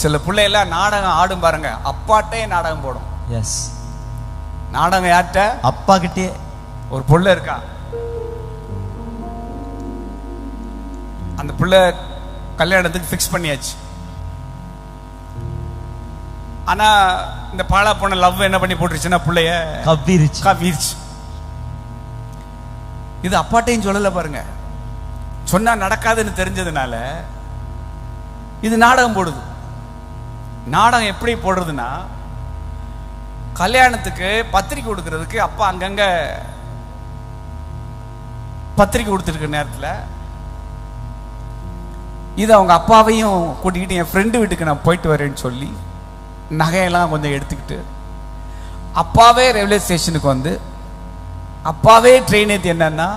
சில பிள்ளையெல்லாம் நாடகம் ஆடும் பாருங்க, அப்பாட்டே நாடகம் போடும். எஸ், நாடகம் யார்கிட்ட? அப்பா கிட்டே. ஒரு புள்ள இருக்கா, அந்த புள்ள கல்யாணத்துக்கு ஃபிக்ஸ் பண்ணியாச்சு. ஆனா இந்த பாழா போன லவ் என்ன பண்ணி போட்டுருச்சுன்னா பிள்ளைய கவ்விருச்சு. இது அப்பாட்டையும் சொல்லல பாருங்க, சொன்னா நடக்காதுன்னு தெரிஞ்சதுனால இது நாடகம் போடுது. நாடகம் எப்படி போடுறதுன்னா, கல்யாணத்துக்கு பத்திரிக்கை கொடுக்கறதுக்கு அப்பா அங்கங்க பத்திரிக்கை கொடுத்துருக்க நேரத்தில் இது அவங்க அப்பாவையும் கூட்டிக்கிட்டு என் ஃப்ரெண்டு வீட்டுக்கு நான் போயிட்டு வரேன்னு சொல்லி நகையெல்லாம் கொஞ்சம் எடுத்துக்கிட்டு அப்பாவே ரயில்வே ஸ்டேஷனுக்கு வந்து அப்பாவே ட்ரெயின் ஏற்றி என்னன்னா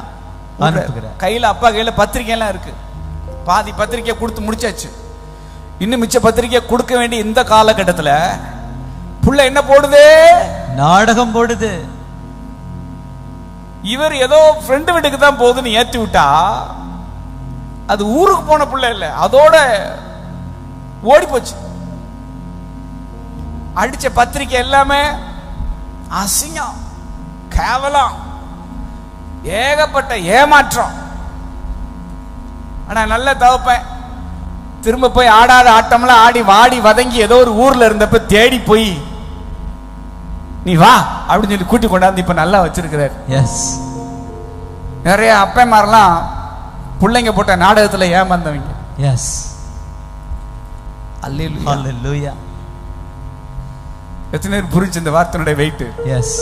கையில் அப்பா கையில் பத்திரிக்கையெல்லாம் இருக்கு. பாதி பத்திரிக்கை கொடுத்து முடிச்சாச்சு. இன்னும் மிச்ச பத்திரிக்கை கொடுக்க வேண்டிய இந்த காலகட்டத்தில் புள்ள என்ன போடுது? நாடகம் போடுது. இவர் ஏதோ ஃப்ரெண்டு வீட்டுக்கு தான் போகுதுன்னு ஏற்றி விட்டா அது ஊருக்கு போன புள்ள இல்ல, அதோட ஓடி போச்சு. அடிச்ச பத்திரிக்கை எல்லாமே அசிங்கம், கேவலம், ஏகப்பட்ட ஏமாற்றம். ஆனா நல்ல தவப்பேன் திரும்ப போய் ஆடாத ஆட்டம்லாம் ஆடி வாடி வதங்கி ஏதோ ஒரு ஊர்ல இருந்தப்ப தேடி போய் நீ வா அப்படின்னு சொல்லி கூட்டி கொண்டாந்து இப்ப நல்லா வச்சிருக்கிறார். எஸ், நிறைய அப்பைமாரெல்லாம் பிள்ளைங்க போட்ட நாடகத்துல ஏமாந்தவங்க. எஸ், அல்லேலூயா. எத்தனை பேர் புரிஞ்சு இந்த வார்த்தையுடைய வெயிட்? எஸ்,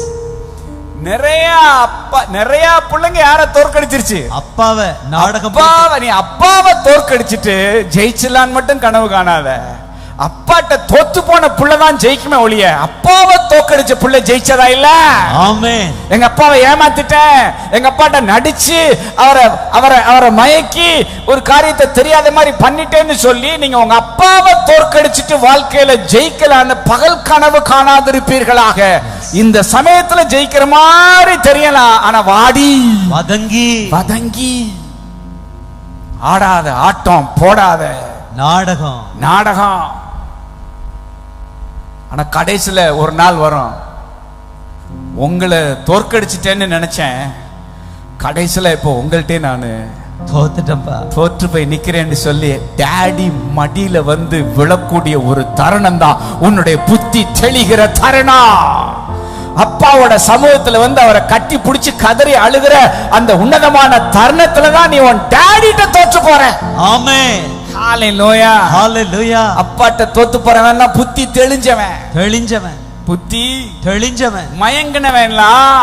நிறைய பிள்ளைங்க யார தோற்கடிச்சிருச்சு? அப்பாவை. நாடகம் நீ அப்பாவை தோற்கடிச்சிட்டு ஜெயிச்சலான்னு மட்டும் கனவு காணாத. அப்பாட்ட தோத்து போன புள்ளதான் ஜெயிக்குமே ஒழிய அப்பாவை தோற்கடிச்ச புள்ள ஜெயிச்சதா இல்ல. ஆமென். எங்க அப்பாவை ஏமாத்திட்டேன், எங்க அப்பாட்ட நடிச்சு அவரை மயக்கி ஒரு காரியத்தை தெரியாத மாதிரி பண்ணிட்டேன்னு சொல்லி நீங்க உங்க அப்பாவை தோற்கடிச்சிட்டு வாழ்க்கையில ஜெயிக்கலான்னு பகல் கனவு காணாதிருப்பீர்களாக. இந்த சமயத்துல ஜெயிக்கிற மாதிரி தெரியலாம், ஆனா வாடி வதங்கி ஆடாத ஆட்டம் போடாத நாடகம். ஆனா கடைசியில ஒரு நாள் வரும், உங்களை தோற்கடிச்சிட்டேன்னு நினைச்சேன், கடைசியில இப்போ உங்கள்கிட்ட நானு தோற்று போய் நிக்கிறேன்னு சொல்லி டாடி மடியில வந்து விழக்கூடிய ஒரு தருணம் தான் உன்னுடைய புத்தி தெளிகிற தருணம். அப்பாவோட சமூகத்துல வந்து அவரை கட்டி பிடிச்சு கதறி அழுகிற அந்த உன்னதமான தருணத்துல தான் நீ உன் டாடிட்ட தோற்று போற. ஆமென். ஹalleluya, ஹalleluya. அப்பாட்ட தோத்து போறவன் புத்தி தெளிஞ்சவன் மயங்கினவன்,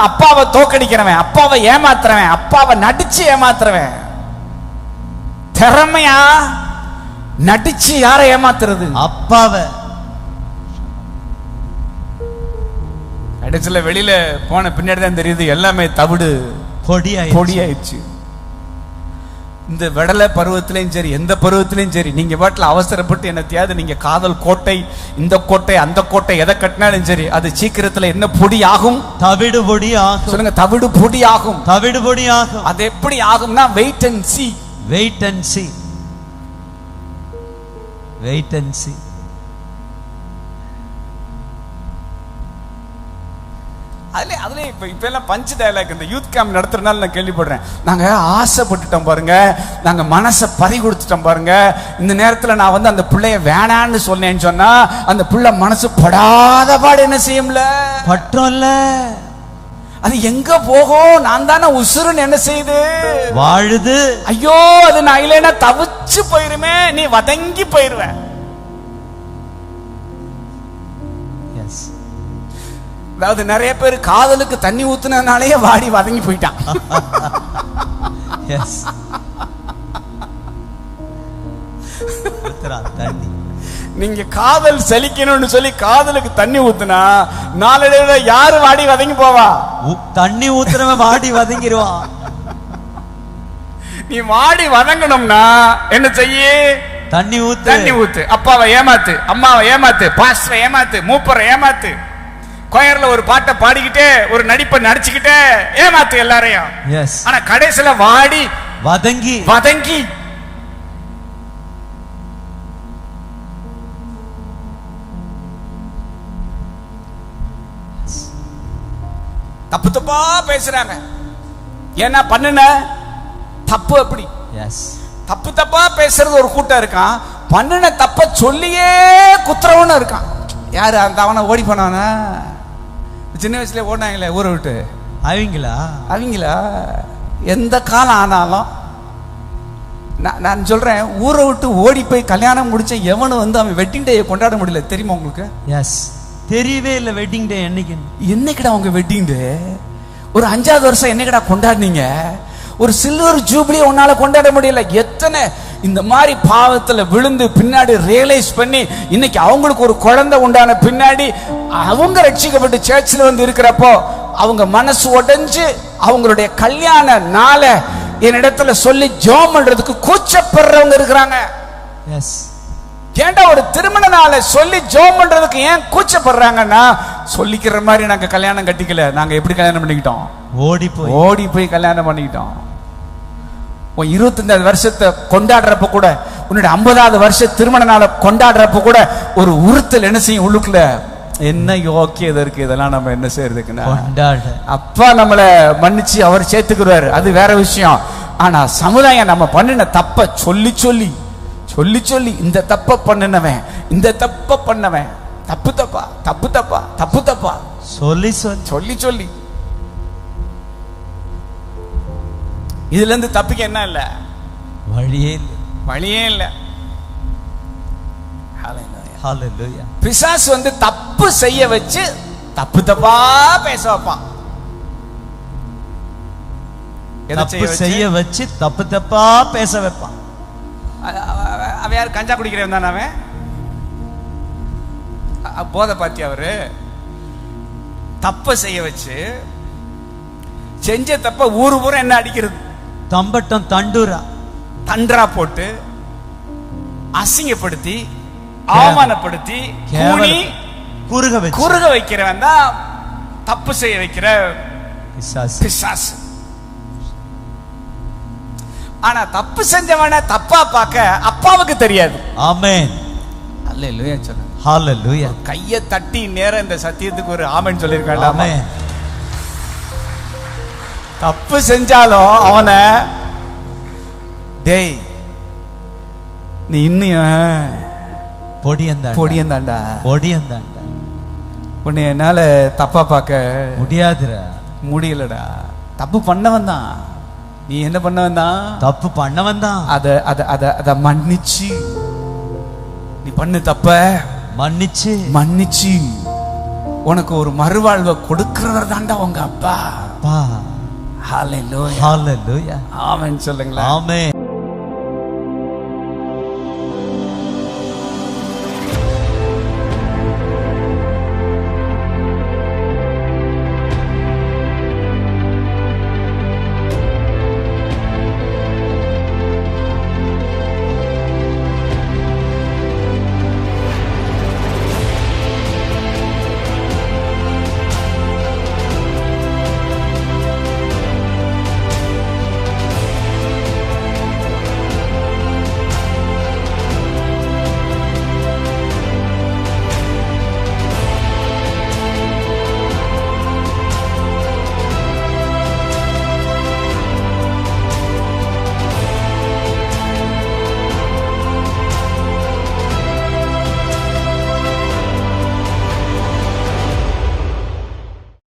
அப்பாவை தோக்கடிக்கிறவன், அப்பாவை ஏமாத்துறவன், அப்பாவை நடிச்சு ஏமாத்துறவன். திறமையா நடிச்சு யாரை ஏமாத்துறது? அப்பாவை. கடைசியில வெளியில போன பின்னாடி தான் தெரியுது எல்லாமே தவிடு பொடியாயிடுச்சு. இந்த விடலை பருவத்திலையும் சரி எந்த பருவத்திலையும் சரி நீங்க பாட்டில் அவசரப்பட்டு என்னத்தையாவது நீங்க காதல் கோட்டை, இந்த கோட்டை, அந்த கோட்டை எதை கட்டினாலும் சரி அது சீக்கிரத்துல என்ன பொடி ஆகும்? தவிடு பொடி ஆகும். சொல்லுங்க, தவிடு பொடி ஆகும். அது எப்படி ஆகும்னா வெயிட் அண்ட் சி. அதுல இப்ப எல்லாம் பஞ்ச் டயலாக் இந்த யூத் கேம்ப் நடத்துறதுனால நான் கேள்விப்படுறேன். நாங்க ஆசைப்பட்டுட்டோம் பாருங்க, நாங்க மனசை பறி கொடுத்துட்டோம் பாருங்க, இந்த நேரத்துல நான் வந்து அந்த பிள்ளைய வேணான்னு சொன்னேன்னு சொன்னா அந்த பிள்ளை மனசு படாத பாடு என்ன செய்யும்ல, பற்றோம்ல, அது எங்க போகும்? நான் தானே உசுருன்னு என்ன செய்யுது, வாழுது. ஐயோ அது நான் இல்லைன்னா தவிச்சு போயிருமே, நீ வதங்கி போயிருவேன். அதாவது நிறைய பேர் காதலுக்கு தண்ணி ஊத்துனதுனாலேயே வாடி வதங்கி போயிட்டான். நீங்க காதல் செழிக்கணும்னு சொல்லி காதலுக்கு தண்ணி ஊத்துனா நாளடைவுல யாரு வாடி வதங்கி போவா? தண்ணி ஊத்துறவன் வாடி வதங்கிடுவான். நீ வாடி வதங்கணும்னா என்ன செய்ய? தண்ணி ஊத்து. அப்பாவை ஏமாத்து, அம்மாவை ஏமாத்து, பாஸ்டரை ஏமாத்து, மூப்பரை ஏமாத்து, கோயர்ல ஒரு பாட்டை பாடிக்கிட்டே ஒரு நடிப்பை நடிச்சுக்கிட்டே ஏமாத்து எல்லாரையும். ஆனா கடைசியில வாடி வதங்கி தப்பு தப்பா பேசுறாங்க. ஏன்னா பண்ணுன தப்பு. அப்படி எஸ், தப்பு தப்பா பேசுறது ஒரு கூட்டம் இருக்கான், பண்ணுன தப்ப சொல்லியே குத்துறவனும் இருக்கான். யாரு அந்த அவனை ஓடி போனானா? சின்ன வயசுல ஓடினாங்களே ஊரை விட்டு, அவங்களா? எந்த காலம் ஆனாலும் நான் சொல்றேன், ஊரை விட்டு ஓடி போய் கல்யாணம் முடிச்ச எவனும் அவன் வெட்டிங் டே கொண்டாட முடியல. தெரியுமா உங்களுக்கு? எஸ், தெரியவே இல்லை. வெட்டிங் டே என்னைக்குடா உங்க வெட்டிங் டே? ஒரு 5வது வருஷம் என்னைக்குடா கொண்டாடினீங்க? ஒரு சில்வர் ஜூப்ளி உன்னால கொண்டாட முடியல. எத்தனை இந்த மாதிரி பாவத்துல விழுந்து பின்னாடி ரியலைஸ் பண்ணி இன்னைக்கு அவங்களுக்கு ஒரு குழந்தை உண்டான பின்னாடி அவங்க ரட்சிக்கப்பட்டு சர்ச்சில் வந்து இருக்கிறப்போ அவங்க மனசு உடைஞ்சு அவங்களுடைய கல்யாண நாளை என்னிடத்துல சொல்லி ஜெபம் பண்றதுக்கு கூச்சப்படுறவங்க இருக்கிறாங்க. ஏன்டா ஒரு திருமண நாளை சொல்லி ஜெபம் பண்றதுக்கு ஏன் கூச்சப்படுறாங்கன்னா, சொல்லிக்கிற மாதிரி நாங்க கல்யாணம் கட்டிக்கல, நாங்க எப்படி கல்யாணம் பண்ணிக்கிட்டோம்? ஓடி போய் கல்யாணம் பண்ணிக்கிட்டோம். 25வது வருஷத்தை கொண்டாடுறப்ப கூட, உன்னுடைய 50வது வருஷ திருமண நாளை கொண்டாடுறப்ப கூட ஒரு உறுத்தல் என்ன செய்யும் உள்ளுக்குள்ள? என்ன யோக்கியது இருக்கு, இதெல்லாம் நம்ம என்ன செய்யறதுக்குன்னா, அப்பா நம்மளை மன்னிச்சு அவர் சேர்த்துக்கிறாரு, அது வேற விஷயம். ஆனா சமுதாயம் நம்ம பண்ணின தப்ப சொல்லி சொல்லி சொல்லி சொல்லி இந்த தப்ப பண்ணினவன், இந்த தப்ப பண்ணவன், தப்பு தப்பா தப்பு தப்பா தப்பு தப்பா சொல்லி சொல்லி சொல்லி இதுல இருந்து தப்பிக்க என்ன இல்ல, வழியே இல்ல. பிசாசு தப்பு செய்ய வச்சு தப்பு தப்பா பேச வைப்பான். செய்ய வச்சு தப்பு தப்பா பேச வைப்பான். அவன் யார்? கஞ்சா குடிக்கிறவன் தானே அவன். போதை பாத்தி அவரு தப்ப செய்ய வச்சு செஞ்ச தப்ப ஊரு பூரா என்ன அடிக்கிறது? தம்பட்டம் தண்டரா போட்டு அசிங்கப்படுத்தி அவமானப்படுத்தி குறுக வைக்கிறவன் தான் தப்பு செய்ய வைக்கிற பிசாசு. ஆனா தப்பு செஞ்சவன தப்பா பார்க்க அப்பாவுக்கு தெரியாது. ஆமென். அல்லேலூயா சொல்லுங்க. ஹalleluya. கையை தட்டி நேரா இந்த சத்தியத்துக்கு ஒரு ஆமென் சொல்லிருக்காங்க. ஆமென். தப்பு செஞ்சாலும் அவனை, டேய் நீ இன்னும் பொடியந்தாண்டா உன்னை என்னால தப்பா பார்க்க முடியலடா. தப்பு பண்ணவன் தான், நீ என்ன பண்ணவன் தான்? தப்பு பண்ணவன் தான். அத மன்னிச்சு, நீ பண்ணு தப்ப மன்னிச்சு உனக்கு ஒரு மறுவாழ்வை கொடுக்கிறவர் தாண்டா உங்க அப்பா. ஹalleluya. ஹalleluya. ஆமென் சொல்லுங்களேன். ஆமென்.